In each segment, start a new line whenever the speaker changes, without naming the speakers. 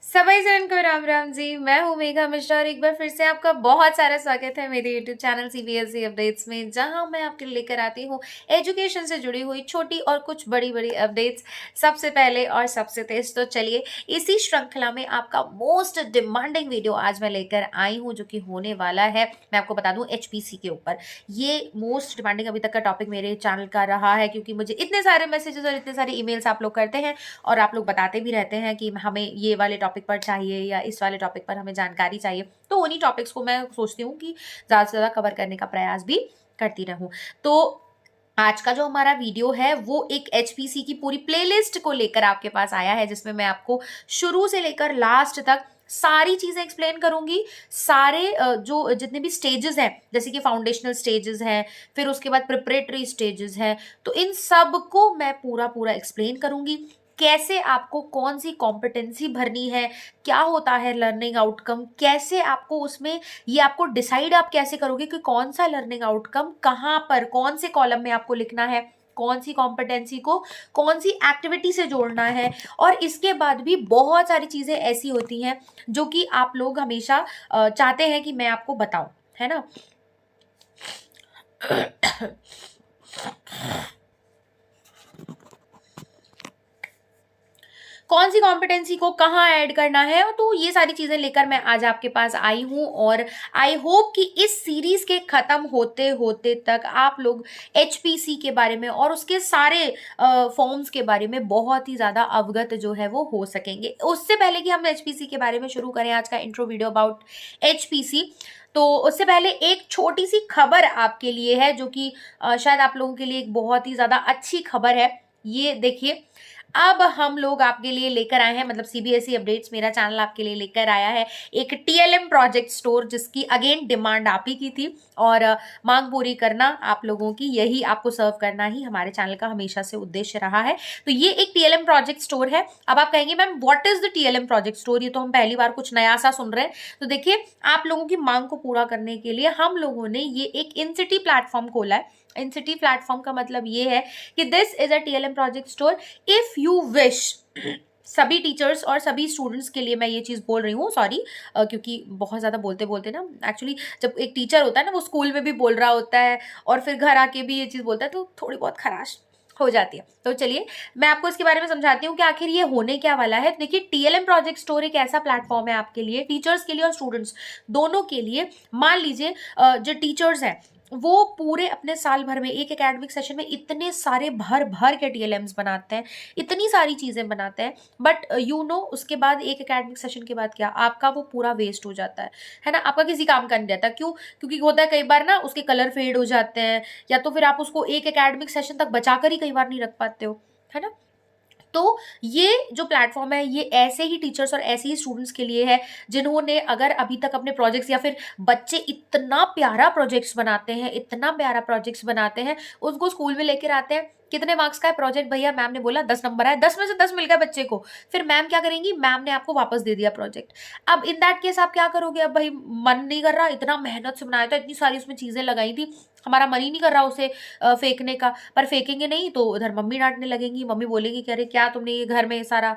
सभी जन को राम राम जी। मैं हूँ मेघा मिश्रा और एक बार फिर से आपका बहुत सारा स्वागत है मेरे यूट्यूब चैनल सीबीएसई अपडेट्स में, जहां मैं आपके लिए लेकर आती हूँ एजुकेशन से जुड़ी हुई छोटी और कुछ बड़ी बड़ी अपडेट्स सबसे पहले और सबसे तेज। तो चलिए इसी श्रृंखला में आपका मोस्ट डिमांडिंग वीडियो आज मैं लेकर आई हूँ, जो कि होने वाला है, मैं आपको बता दूँ, एचपीसी के ऊपर। ये मोस्ट डिमांडिंग अभी तक का टॉपिक मेरे चैनल का रहा है, क्योंकि मुझे इतने सारे मैसेजेस और इतने सारे ईमेल्स आप लोग करते हैं और आप लोग बताते भी रहते हैं कि हमें ये वाले टॉपिक पर चाहिए या इस वाले टॉपिक पर हमें जानकारी चाहिए। तो उन्हीं टॉपिक्स को मैं सोचती हूँ कि ज़्यादा से ज़्यादा कवर करने का प्रयास भी करती रहूँ। तो आज का जो हमारा वीडियो है वो एक एचपीसी की पूरी प्लेलिस्ट को लेकर आपके पास आया है, जिसमें मैं आपको शुरू से लेकर लास्ट तक सारी चीजें एक्सप्लेन करूंगी। सारे जो जितने भी स्टेजेस हैं, जैसे कि फाउंडेशनल स्टेजेस हैं, फिर उसके बाद प्रिपरेटरी स्टेजेस हैं, तो इन सब को मैं पूरा पूरा एक्सप्लेन करूंगी। कैसे आपको कौन सी कॉम्पिटेंसी भरनी है, क्या होता है लर्निंग आउटकम, कैसे आपको उसमें ये आपको डिसाइड आप कैसे करोगे कि कौन सा लर्निंग आउटकम कहाँ पर कौन से कॉलम में आपको लिखना है, कौन सी कॉम्पिटेंसी को कौन सी एक्टिविटी से जोड़ना है। और इसके बाद भी बहुत सारी चीजें ऐसी होती हैं जो कि आप लोग हमेशा चाहते हैं कि मैं आपको बताऊं, है ना। कौन सी कॉम्पिटेंसी को कहाँ ऐड करना है, तो ये सारी चीजें लेकर मैं आज आपके पास आई हूँ। और आई होप कि इस सीरीज के खत्म होते होते तक आप लोग एचपीसी के बारे में और उसके सारे फॉर्म्स के बारे में बहुत ही ज्यादा अवगत जो है वो हो सकेंगे। उससे पहले कि हम एचपीसी के बारे में शुरू करें आज का इंट्रो वीडियो अबाउट एचपीसी, तो उससे पहले एक छोटी सी खबर आपके लिए है, जो कि शायद आप लोगों के लिए एक बहुत ही ज्यादा अच्छी खबर है। ये देखिए, अब हम लोग आपके लिए लेकर आए हैं, मतलब सीबीएसई अपडेट्स मेरा चैनल आपके लिए लेकर आया है एक टीएलएम प्रोजेक्ट स्टोर, जिसकी अगेन डिमांड आप ही की थी और मांग पूरी करना आप लोगों की, यही आपको सर्व करना ही हमारे चैनल का हमेशा से उद्देश्य रहा है। तो ये एक टीएलएम प्रोजेक्ट स्टोर है। अब आप कहेंगे ma'am what is the TLM project store, ये तो हम पहली बार कुछ नया सा सुन रहे हैं। तो देखिए, आप लोगों की मांग को पूरा करने के लिए हम लोगों ने ये एक इनसिटी प्लेटफॉर्म खोला है। इनसिटी प्लेटफॉर्म का मतलब ये है कि this is a TLM project store if you wish. सभी टीचर्स और सभी स्टूडेंट्स के लिए मैं ये चीज़ बोल रही हूँ, सॉरी, क्योंकि बहुत ज़्यादा बोलते बोलते ना, एक्चुअली जब एक टीचर होता है ना, वो स्कूल में भी बोल रहा होता है और फिर घर आके भी ये चीज़ बोलता है, तो थोड़ी बहुत खराश हो जाती है। तो चलिए मैं आपको इसके बारे में समझाती हूँ कि आखिर ये होने क्या वाला है। देखिए, टीएलएम प्रोजेक्ट स्टोर एक ऐसा प्लेटफॉर्म है आपके लिए, टीचर्स के लिए और स्टूडेंट्स दोनों के लिए। मान लीजिए जो टीचर्स हैं वो पूरे अपने साल भर में एक एकेडमिक सेशन में इतने सारे भर भर के टीएलएम्स बनाते हैं, इतनी सारी चीजें बनाते हैं, बट उसके बाद एक एकेडमिक सेशन के बाद क्या आपका वो पूरा वेस्ट हो जाता है ना। आपका किसी काम का नहीं रहता। क्यों? क्योंकि होता है कई बार ना, उसके कलर फेड हो जाते हैं, या तो फिर आप उसको एक एकेडमिक सेशन तक बचाकर ही कई बार नहीं रख पाते हो, है ना। तो ये जो प्लेटफॉर्म है ये ऐसे ही टीचर्स और ऐसे ही स्टूडेंट्स के लिए है जिन्होंने अगर अभी तक अपने प्रोजेक्ट्स, या फिर बच्चे इतना प्यारा प्रोजेक्ट्स बनाते हैं, इतना प्यारा प्रोजेक्ट्स बनाते हैं, उसको स्कूल में लेकर आते हैं। कितने मार्क्स का है प्रोजेक्ट भैया? मैम ने बोला 10 नंबर है, 10 में से 10 मिल गया बच्चे को। फिर मैम क्या करेंगी? मैम ने आपको वापस दे दिया प्रोजेक्ट। अब इन दैट केस आप क्या करोगे? अब भाई मन नहीं कर रहा, इतना मेहनत से बनाया था, इतनी सारी उसमें चीजें लगाई थी, हमारा मन ही नहीं कर रहा उसे फेंकने का। पर फेंकेंगे नहीं तो उधर मम्मी डांटने लगेंगी, मम्मी बोलेगी कि अरे क्या तुमने ये घर में सारा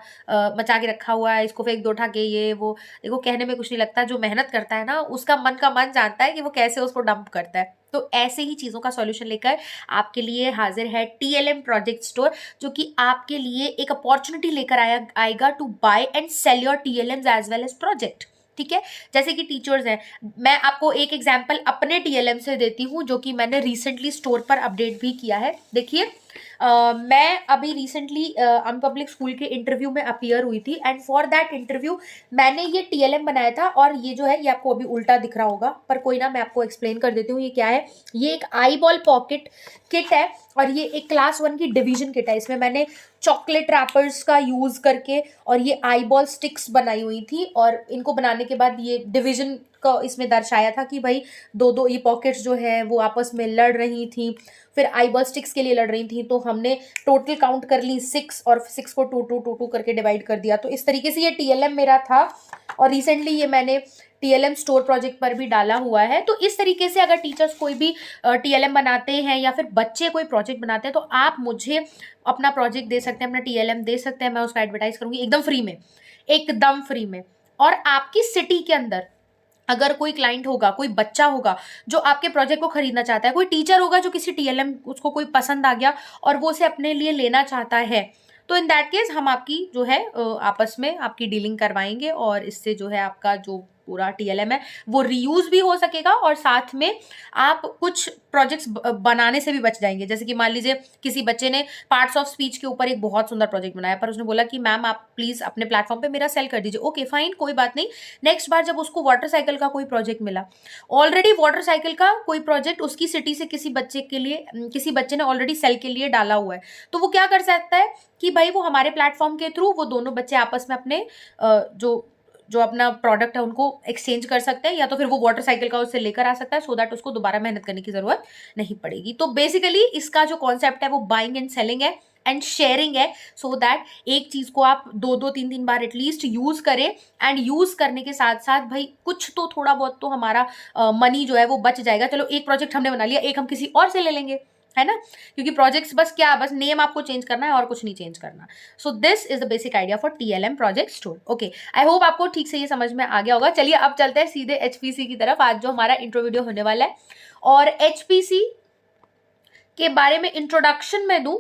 मचा के रखा हुआ है, इसको फेंक दो उठा के, ये वो। देखो, कहने में कुछ नहीं लगता, जो मेहनत करता है ना उसका मन का मन जानता है कि वो कैसे उसको डंप करता है। तो ऐसे ही चीजों का सॉल्यूशन लेकर आपके लिए हाजिर है टीएलएम प्रोजेक्ट स्टोर, जो कि आपके लिए एक अपॉर्चुनिटी लेकर आएगा to buy and sell your TLMs as well as project. ठीक है, जैसे कि टीचर्स हैं, मैं आपको एक एग्जांपल अपने टीएलएम से देती हूँ, जो कि मैंने रिसेंटली स्टोर पर अपडेट भी किया है। देखिए, मैं अभी रिसेंटली अनपब्लिक स्कूल के इंटरव्यू में अपीयर हुई थी, एंड फॉर दैट इंटरव्यू मैंने ये टीएलएम बनाया था। और ये जो है ये आपको अभी उल्टा दिख रहा होगा, पर कोई ना, मैं आपको एक्सप्लेन कर देती हूँ ये क्या है। ये एक आई बॉल पॉकेट किट है और ये एक क्लास 1 की डिवीजन किट है। इसमें मैंने चॉकलेट रैपर्स का यूज करके और ये आई बॉल स्टिक्स बनाई हुई थी, और इनको बनाने के बाद ये डिवीजन को इसमें दर्शाया था कि भाई दो दो ये पॉकेट्स जो है वो आपस में लड़ रही थी, फिर आई बॉल स्टिक्स के लिए लड़ रही थी। तो हमने टोटल काउंट कर ली 6, और 6 को 2 2 2 2 करके डिवाइड कर दिया। तो इस तरीके से ये टीएलएम मेरा था, और रिसेंटली ये मैंने टीएलएम स्टोर प्रोजेक्ट पर भी डाला हुआ है। तो इस तरीके से अगर टीचर्स कोई भी टीएलएम बनाते हैं या फिर बच्चे कोई प्रोजेक्ट बनाते हैं, तो आप मुझे अपना प्रोजेक्ट दे सकते हैं, अपना टीएलएम दे सकते हैं, मैं उसका एडवर्टाइज करूंगी एकदम फ्री में। एकदम फ्री में। और आपकी सिटी के अंदर अगर कोई क्लाइंट होगा, कोई बच्चा होगा जो आपके प्रोजेक्ट को खरीदना चाहता है, कोई टीचर होगा जो किसी टीएलएम उसको कोई पसंद आ गया और वो उसे अपने लिए लेना चाहता है, तो इन दैट केस हम आपकी जो है आपस में आपकी डीलिंग करवाएंगे और इससे जो है आपका जो पूरा टीएलएम है वो रीयूज भी हो सकेगा और साथ में आप कुछ प्रोजेक्ट्स बनाने से भी बच जाएंगे। जैसे कि मान लीजिए किसी बच्चे ने पार्ट्स ऑफ स्पीच के ऊपर एक बहुत सुंदर प्रोजेक्ट बनाया, पर उसने बोला कि मैम आप प्लीज अपने प्लेटफॉर्म पे मेरा सेल कर दीजिए। ओके फाइन, कोई बात नहीं। नेक्स्ट बार जब उसको वाटर साइकिल का कोई प्रोजेक्ट मिला, ऑलरेडी वाटर साइकिल का कोई प्रोजेक्ट उसकी सिटी से किसी बच्चे के लिए, किसी बच्चे ने ऑलरेडी सेल के लिए डाला हुआ है, तो वो क्या कर सकता है कि भाई वो हमारे प्लेटफॉर्म के थ्रू वो दोनों बच्चे आपस में अपने जो अपना प्रोडक्ट है उनको एक्सचेंज कर सकते हैं, या तो फिर वो वाटर साइकिल का उससे लेकर आ सकता है, सो दैट उसको दोबारा मेहनत करने की जरूरत नहीं पड़ेगी। तो बेसिकली इसका जो कॉन्सेप्ट है वो बाइंग एंड सेलिंग है एंड शेयरिंग है, सो दैट एक चीज को आप 2-3 बार एटलीस्ट यूज करें, एंड यूज करने के साथ साथ भाई कुछ तो थोड़ा बहुत तो हमारा मनी जो है वो बच जाएगा। चलो एक प्रोजेक्ट हमने बना लिया, एक हम किसी और से ले लेंगे, है ना, क्योंकि प्रोजेक्ट्स बस नेम आपको चेंज करना है और कुछ नहीं चेंज करना। So this is the basic idea for TLM project store. Okay, I hope आपको ठीक से ये समझ में आ गया होगा। चलिए अब चलते हैं सीधे एचपीसी की तरफ, आज जो हमारा इंट्रो वीडियो होने वाला है। और एचपीसी के बारे में इंट्रोडक्शन में दूं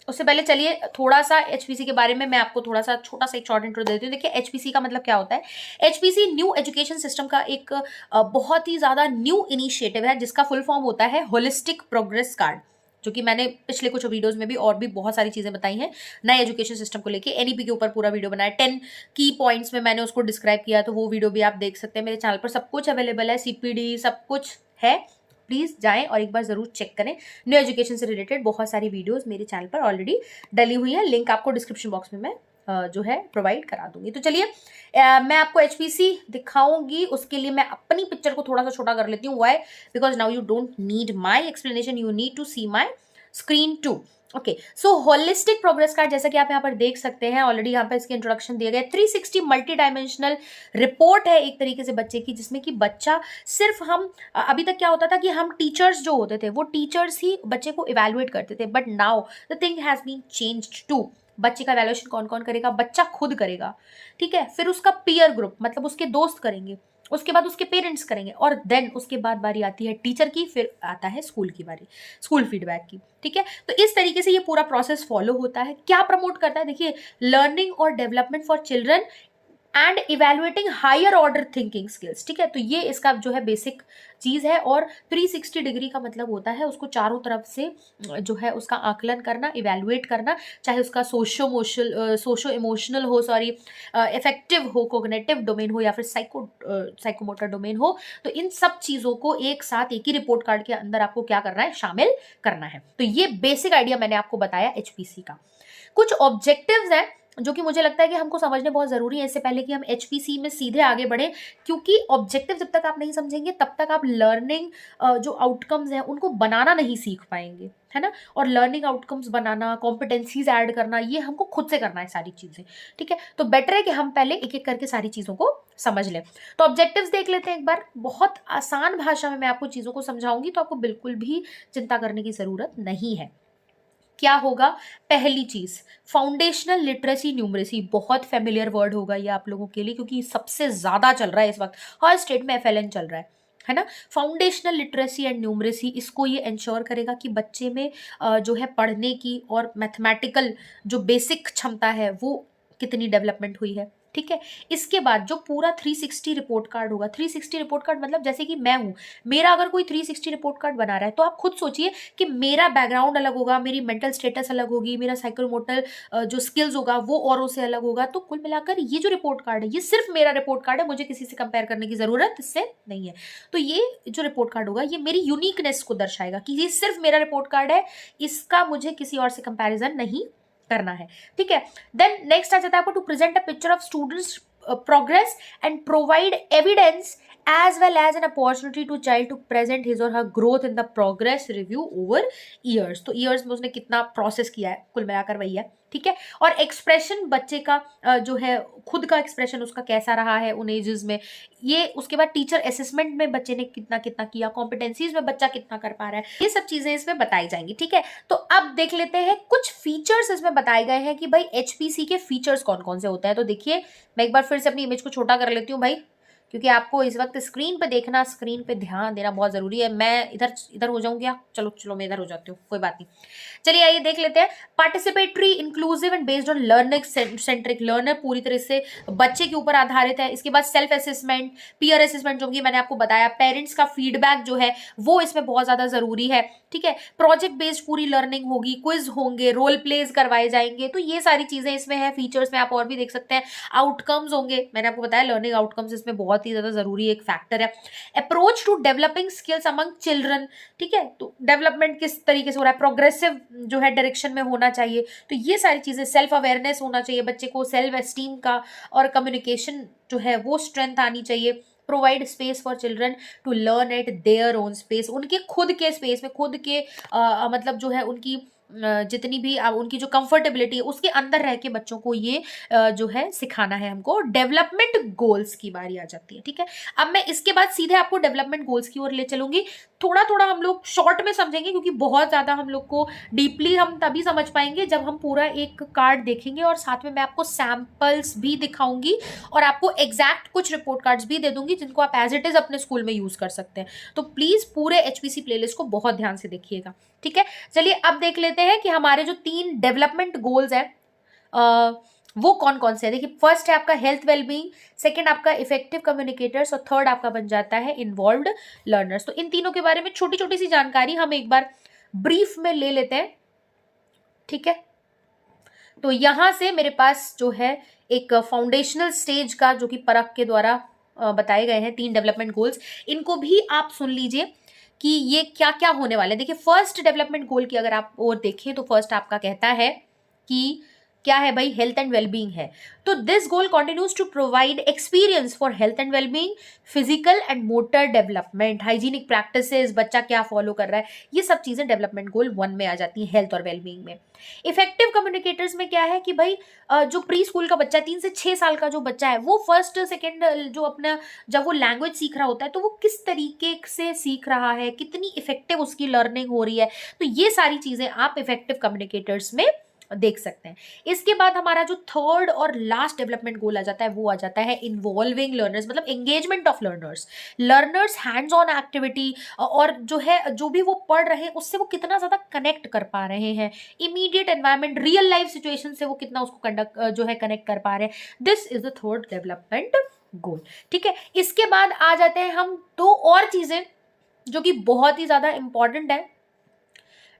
उससे पहले चलिए थोड़ा सा एचपीसी के बारे में मैं आपको थोड़ा सा छोटा सा एक शॉर्ट इंट्रो देती हूँ। देखिए एचपीसी का मतलब क्या होता है। एचपीसी न्यू एजुकेशन सिस्टम का एक बहुत ही ज्यादा न्यू इनिशिएटिव है जिसका फुल फॉर्म होता है होलिस्टिक प्रोग्रेस कार्ड, जो कि मैंने पिछले कुछ वीडियोस में भी और भी बहुत सारी चीजें बताई हैं नए एजुकेशन सिस्टम को लेके। एनईपी के ऊपर पूरा वीडियो बनाया, 10 की पॉइंट्स में मैंने उसको डिस्क्राइब किया, तो वो वीडियो भी आप देख सकते हैं मेरे चैनल पर। सब कुछ अवेलेबल है, सीपीडी सब कुछ है, प्लीज जाएं और एक बार जरूर चेक करें। न्यू एजुकेशन से रिलेटेड बहुत सारी वीडियोस मेरे चैनल पर ऑलरेडी डली हुई है, लिंक आपको डिस्क्रिप्शन बॉक्स में मैं जो है प्रोवाइड करा दूंगी। तो चलिए मैं आपको एचपीसी दिखाऊंगी, उसके लिए मैं अपनी पिक्चर को थोड़ा सा छोटा कर लेती हूँ। Why? Because now you don't need my explanation, you need to see my screen too. Okay, so holistic progress card जैसा कि आप यहाँ पर देख सकते हैं, ऑलरेडी यहाँ पर इसके इंट्रोडक्शन दिया गया है। 360 मल्टी डायमेंशनल रिपोर्ट है एक तरीके से बच्चे की, जिसमें कि बच्चा सिर्फ हम अभी तक क्या होता था कि हम टीचर्स जो होते थे वो टीचर्स ही बच्चे को इवेलुएट करते थे, but now the thing has been changed to बच्चे का इवेल्युएशन कौन कौन करेगा, बच्चा खुद करेगा, ठीक है, फिर उसका पीयर ग्रुप मतलब उसके दोस्त करेंगे, उसके बाद उसके पेरेंट्स करेंगे, और देन उसके बाद बारी आती है टीचर की, फिर आता है स्कूल की बारी, स्कूल फीडबैक की, ठीक है। तो इस तरीके से ये पूरा प्रोसेस फॉलो होता है। क्या प्रमोट करता है? देखिए, लर्निंग और development for children and evaluating higher order thinking skills, ठीक है। तो ये इसका जो है बेसिक चीज है। और 360 डिग्री का मतलब होता है उसको चारों तरफ से जो है उसका आकलन करना, इवेल्युएट करना, चाहे उसका सोशो इमोशनल हो, सॉरी इफेक्टिव हो, कोग्निटिव डोमेन हो, या फिर साइकोमोटर डोमेन हो। तो इन सब चीजों को एक साथ एक ही रिपोर्ट कार्ड के अंदर आपको क्या करना है, शामिल करना है। तो ये बेसिक आइडिया मैंने आपको बताया एचपीसी का। कुछ ऑब्जेक्टिव्स हैं जो कि मुझे लगता है कि हमको समझने बहुत जरूरी है इससे पहले कि हम एचपीसी में सीधे आगे बढ़े, क्योंकि ऑब्जेक्टिव जब तक आप नहीं समझेंगे तब तक आप लर्निंग जो आउटकम्स हैं उनको बनाना नहीं सीख पाएंगे, है ना। और लर्निंग आउटकम्स बनाना, कॉम्पिटेंसीज ऐड करना, ये हमको खुद से करना है सारी चीजें, ठीक है। तो बेटर है कि हम पहले एक एक करके सारी चीजों को समझ लें। तो ऑब्जेक्टिव्स देख लेते हैं एक बार। बहुत आसान भाषा में मैं आपको चीजों को समझाऊंगी, तो आपको बिल्कुल भी चिंता करने की जरूरत नहीं है। क्या होगा? पहली चीज, फाउंडेशनल लिटरेसी न्यूमरेसी। बहुत फेमिलियर वर्ड होगा ये आप लोगों के लिए, क्योंकि सबसे ज्यादा चल रहा है इस वक्त, हर स्टेट में एफएलएन चल रहा है ना। फाउंडेशनल लिटरेसी एंड न्यूमरेसी, इसको ये इंश्योर करेगा कि बच्चे में जो है पढ़ने की और मैथमेटिकल जो बेसिक क्षमता है वो कितनी डेवलपमेंट हुई है, ठीक है। इसके बाद जो पूरा 360 रिपोर्ट कार्ड होगा, 360 रिपोर्ट कार्ड मतलब जैसे कि मैं हूं, मेरा अगर कोई 360 रिपोर्ट कार्ड बना रहा है, तो आप खुद सोचिए कि मेरा बैकग्राउंड अलग होगा, मेरी मेंटल स्टेटस अलग होगी, मेरा साइकोमोटर जो स्किल्स होगा वो औरों से अलग होगा। तो कुल मिलाकर ये जो रिपोर्ट कार्ड है ये सिर्फ मेरा रिपोर्ट कार्ड है, मुझे किसी से कंपेयर करने की जरूरत इससे नहीं है। तो ये जो रिपोर्ट कार्ड होगा ये मेरी यूनिकनेस को दर्शाएगा कि ये सिर्फ मेरा रिपोर्ट कार्ड है, इसका मुझे किसी और से कंपेरिजन नहीं करना है, ठीक है। देन नेक्स्ट आ जाता है आपको to present a picture of students progress and provide evidence as well as an opportunity to child to present his or her growth in the progress review over years. तो years में उसने कितना process किया है, कुल मिलाकर वही है, ठीक है। और एक्सप्रेशन बच्चे का जो है खुद का एक्सप्रेशन उसका कैसा रहा है उन एजेस में, ये उसके बाद टीचर असेसमेंट में बच्चे ने कितना कितना किया, कॉम्पिटेंसीज में बच्चा कितना कर पा रहा है, ये सब चीजें इसमें बताई जाएंगी, ठीक है। तो अब देख लेते हैं कुछ फीचर्स इसमें बताए गए हैं कि भाई एचपीसी के फीचर्स कौन कौन से होते हैं। तो देखिए मैं एक बार फिर से अपनी इमेज को छोटा कर लेती हूँ भाई, क्योंकि आपको इस वक्त स्क्रीन पे देखना, स्क्रीन पे ध्यान देना बहुत जरूरी है। मैं इधर हो जाऊं क्या? चलो मैं इधर हो जाती हूँ, कोई बात नहीं। चलिए आइए देख लेते हैं। Participatory, inclusive and based on learning centric, learner पूरी तरह से बच्चे के ऊपर आधारित है। इसके बाद सेल्फ असेसमेंट, पीयर असेसमेंट जो कि मैंने आपको बताया, पेरेंट्स का फीडबैक जो है वो इसमें बहुत ज्यादा जरूरी है, ठीक है। प्रोजेक्ट बेस्ड पूरी लर्निंग होगी, क्विज होंगे, रोल प्लेज करवाए जाएंगे, तो ये सारी चीजें इसमें है। फीचर्स में आप और भी देख सकते हैं। आउटकम्स होंगे, मैंने आपको बताया लर्निंग आउटकम्स इसमें बहुत ही ज्यादा जरूरी एक फैक्टर है। Approach to developing skills among children, ठीक है, तो डेवलपमेंट किस तरीके से हो रहा है, प्रोग्रेसिव जो है डायरेक्शन में होना चाहिए, तो ये सारी चीजें। सेल्फ अवेयरनेस होना चाहिए बच्चे को, सेल्फ एस्टीम का और कम्युनिकेशन जो है वो स्ट्रेंथ आनी चाहिए। Provide space for children to learn at their own space, उनके खुद के स्पेस में, खुद के मतलब जो है उनकी जितनी भी उनकी जो कंफर्टेबिलिटी है उसके अंदर रह के बच्चों को ये जो है सिखाना है हमको। डेवलपमेंट गोल्स की बारी आ जाती है, ठीक है। अब मैं इसके बाद सीधे आपको डेवलपमेंट गोल्स की ओर ले चलूंगी। थोड़ा थोड़ा हम लोग शॉर्ट में समझेंगे, क्योंकि बहुत ज्यादा हम लोग को डीपली हम तभी समझ पाएंगे जब हम पूरा एक कार्ड देखेंगे, और साथ में मैं आपको सैंपल्स भी दिखाऊंगी और आपको एग्जैक्ट कुछ रिपोर्ट कार्ड्स भी दे दूंगी जिनको आप एज इट इज अपने स्कूल में यूज कर सकते हैं। तो प्लीज पूरे एचपीसी प्लेलिस्ट को बहुत ध्यान से देखिएगा, ठीक है। चलिए अब देख लेते हैं कि हमारे जो 3 डेवलपमेंट गोल्स है वो कौन कौन से हैं। देखिए फर्स्ट है आपका हेल्थ वेलबींग, सेकंड आपका इफेक्टिव कम्युनिकेटर्स, और थर्ड आपका बन जाता है इन्वॉल्व्ड लर्नर्स। तो इन तीनों के बारे में छोटी छोटी सी जानकारी हम एक बार ब्रीफ में ले लेते हैं, ठीक है। तो यहां से मेरे पास जो है एक फाउंडेशनल स्टेज का जो कि परख के द्वारा बताए गए हैं 3 डेवलपमेंट गोल्स, इनको भी आप सुन लीजिए कि ये क्या क्या होने वाले हैं। देखिए फर्स्ट डेवलपमेंट गोल की अगर आप और देखें तो फर्स्ट आपका कहता है कि क्या है भाई, हेल्थ एंड वेलबींग है। तो this goal continues to provide experience for health and wellbeing, physical and motor development, hygienic practices, बच्चा क्या फॉलो कर रहा है, ये सब चीजें डेवलपमेंट गोल 1 में आ जाती है, हेल्थ और वेलबींग में। इफेक्टिव कम्युनिकेटर्स में क्या है कि भाई जो प्री स्कूल का बच्चा 3 से 6 साल का जो बच्चा है वो फर्स्ट सेकेंड जो अपना जब वो लैंग्वेज सीख रहा होता है तो वो किस तरीके से सीख रहा है, कितनी इफेक्टिव उसकी लर्निंग हो रही है, तो ये सारी चीजें आप इफेक्टिव कम्युनिकेटर्स में देख सकते हैं। इसके बाद हमारा जो थर्ड और लास्ट डेवलपमेंट गोल आ जाता है वो आ जाता है इन्वॉल्विंग लर्नर्स, मतलब engagement of learners hands on activity, और जो है जो भी वो पढ़ रहे हैं उससे वो कितना ज्यादा कनेक्ट कर पा रहे हैं, immediate environment, real life situation से वो कितना उसको कनेक्ट कर पा रहे हैं। This is the third development goal, ठीक है। इसके बाद आ जाते हैं हम 2 और चीजें जो कि बहुत ही ज्यादा इंपॉर्टेंट है।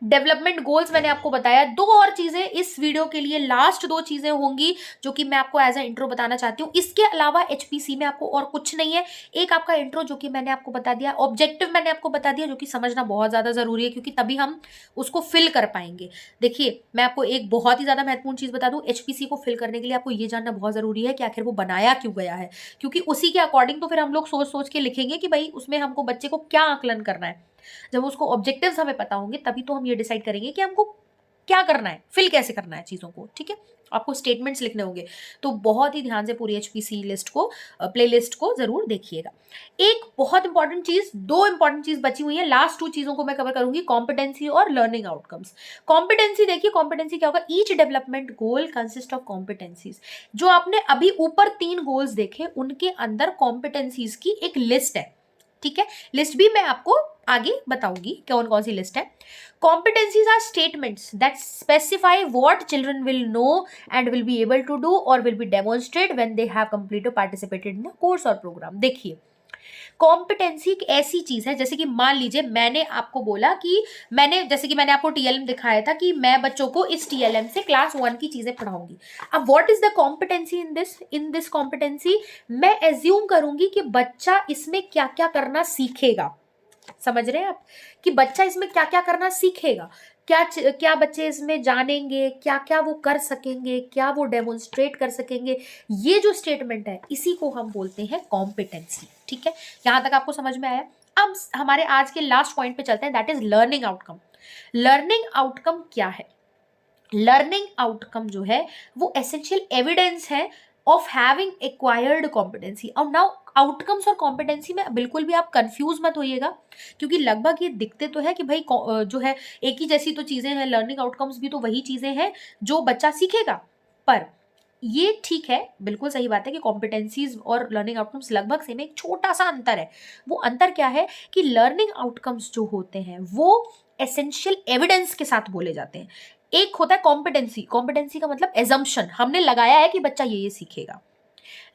डेवलपमेंट गोल्स मैंने आपको बताया, 2 और चीजें इस वीडियो के लिए, लास्ट 2 चीजें होंगी जो कि मैं आपको एज ए इंट्रो बताना चाहती हूँ। इसके अलावा एचपीसी में आपको और कुछ नहीं है। एक आपका इंट्रो जो कि मैंने आपको बता दिया, ऑब्जेक्टिव मैंने आपको बता दिया जो कि समझना बहुत ज्यादा जरूरी है क्योंकि तभी हम उसको फिल कर पाएंगे। देखिए मैं आपको एक बहुत ही ज्यादा महत्वपूर्ण चीज बता दूं, एचपीसी को फिल करने के लिए आपको ये जानना बहुत जरूरी है कि आखिर वो बनाया क्यों गया है, क्योंकि उसी के अकॉर्डिंग तो फिर हम लोग सोच सोच के लिखेंगे कि भाई उसमें हमको बच्चे को क्या आकलन करना है। जब उसको ऑब्जेक्टिव्स हमें पता होंगे तभी तो हम ये डिसाइड करेंगे कि हमको क्या करना है, फिल कैसे करना है चीजों को, ठीक है। आपको स्टेटमेंट्स लिखने होंगे, तो बहुत ही ध्यान से पूरी एचपीसी लिस्ट को, प्लेलिस्ट को जरूर देखिएगा। एक बहुत इंपॉर्टेंट चीज, 2 इंपॉर्टेंट चीज बची हुई है, लास्ट 2 चीजों को मैं कवर करूंगी, कॉम्पिटेंसी और लर्निंग आउटकम्स। कॉम्पिटेंसी देखिए, कॉम्पिटेंसी क्या होगा, each development goal consist of competencies. जो आपने अभी ऊपर 3 गोल्स देखे उनके अंदर कॉम्पिटेंसीज की एक लिस्ट है, ठीक है। लिस्ट भी मैं आपको आगे बताऊंगी कौन कौन सी लिस्ट है। Competencies are statements that specify what children will know and will be able to do और will be demonstrate when they have completed participated in the course और प्रोग्राम। देखिए कॉम्पिटेंसी एक ऐसी चीज है, जैसे कि मान लीजिए मैंने आपको बोला कि जैसे कि मैंने आपको टीएलएम दिखाया था कि मैं बच्चों को इस टीएलएम से क्लास 1 की चीजें पढ़ाऊंगी। अब what is the competency in this competency, मैं एज्यूम करूंगी कि बच्चा इसमें क्या क्या करना सीखेगा। समझ रहे हैं आप कि बच्चा इसमें क्या क्या करना सीखेगा। क्या बच्चे इसमें जानेंगे, क्या क्या वो कर सकेंगे, क्या वो डेमोन्स्ट्रेट कर सकेंगे, ये जो स्टेटमेंट है इसी को हम बोलते हैं कॉम्पिटेंसी। ठीक है, यहां तक आपको समझ में आया। अब हमारे आज के लास्ट पॉइंट पे चलते हैं, that is learning outcome. Learning outcome क्या है? लर्निंग आउटकम जो है वो एसेंशियल एविडेंस है ऑफ हैविंग एक्वायर्ड कॉम्पिटेंसी। और नाउ आउटकम्स और कॉम्पिटेंसी में बिल्कुल भी आप कंफ्यूज मत होइएगा, क्योंकि लगभग ये दिखते तो है कि भाई जो है एक ही जैसी तो चीजें हैं, लर्निंग आउटकम्स भी तो वही चीजें हैं जो बच्चा सीखेगा। पर ये ठीक है, बिल्कुल सही बात है कि कॉम्पिटेंसीज और लर्निंग आउटकम्स लगभग सेम है। एक छोटा सा अंतर है, वो अंतर क्या है कि लर्निंग आउटकम्स जो होते हैं वो एसेंशियल एविडेंस के साथ बोले जाते हैं। एक होता है कॉम्पिटेंसी, कॉम्पिटेंसी का मतलब एजम्पशन, हमने लगाया है कि बच्चा ये सीखेगा।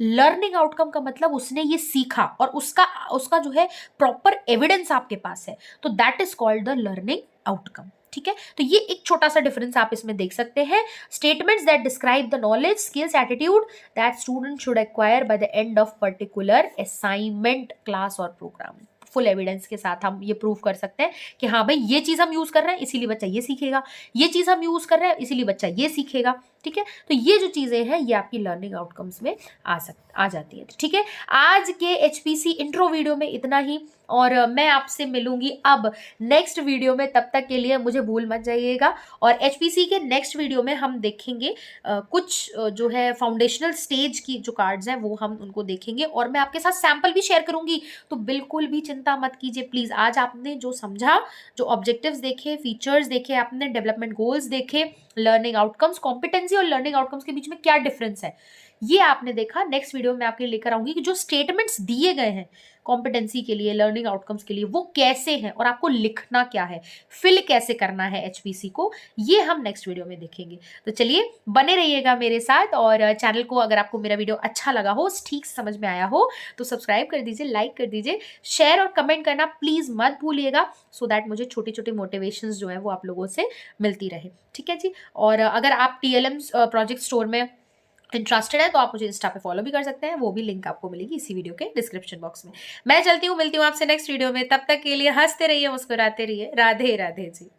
लर्निंग आउटकम का मतलब उसने ये सीखा और उसका उसका जो है प्रॉपर एविडेंस आपके पास है, तो that is called the learning outcome. ठीक है, तो ये एक छोटा सा डिफरेंस आप इसमें देख सकते हैं। Statements that describe the knowledge, skills, attitude that student should acquire by the end of particular assignment, class और प्रोग्राम। फुल एविडेंस के साथ हम ये प्रूव कर सकते हैं कि हाँ भाई ये चीज हम यूज कर रहे हैं इसीलिए बच्चा ये सीखेगा, ये चीज हम यूज कर रहे हैं इसीलिए बच्चा ये सीखेगा। ठीक है, तो ये जो चीजें हैं ये आपकी लर्निंग आउटकम्स में आ जाती है। ठीक है, आज के एचपीसी इंट्रो वीडियो में इतना ही, और मैं आपसे मिलूंगी अब नेक्स्ट वीडियो में। तब तक के लिए मुझे भूल मत जाइएगा। और एचपीसी के नेक्स्ट वीडियो में हम देखेंगे कुछ जो है फाउंडेशनल स्टेज की जो कार्ड्स हैं वो हम उनको देखेंगे, और मैं आपके साथ सैंपल भी शेयर करूंगी, तो बिल्कुल भी चिंता मत कीजिए प्लीज। आज आपने जो समझा, जो ऑब्जेक्टिव्स देखे, फीचर्स देखे, आपने डेवलपमेंट गोल्स देखे, लर्निंग आउटकम्स, कॉम्पिटेंसी और लर्निंग आउटकम्स के बीच में क्या डिफरेंस है, ये आपने देखा। नेक्स्ट वीडियो में आपके लेकर आऊंगी कि जो स्टेटमेंट्स दिए गए हैं कॉम्पिटेंसी के लिए, लर्निंग आउटकम्स के लिए, वो कैसे हैं और आपको लिखना क्या है, फिल कैसे करना है एचपीसी को, ये हम नेक्स्ट वीडियो में देखेंगे। तो चलिए बने रहिएगा मेरे साथ, और चैनल को अगर आपको मेरा वीडियो अच्छा लगा हो, ठीक समझ में आया हो, तो सब्सक्राइब कर दीजिए, लाइक कर दीजिए, शेयर और कमेंट करना प्लीज मत भूलिएगा, सो दैट मुझे छोटी छोटी मोटिवेशन जो है वो आप लोगों से मिलती रहे। ठीक है जी, और अगर आप टीएलएम प्रोजेक्ट स्टोर में इंटरेस्टेड है तो आप मुझे इंस्टा पे फॉलो भी कर सकते हैं, वो भी लिंक आपको मिलेगी इसी वीडियो के डिस्क्रिप्शन बॉक्स में। मैं चलती हूँ, मिलती हूँ आपसे नेक्स्ट वीडियो में, तब तक के लिए हंसते रहिए, मुस्कुराते रहिए। राधे राधे जी।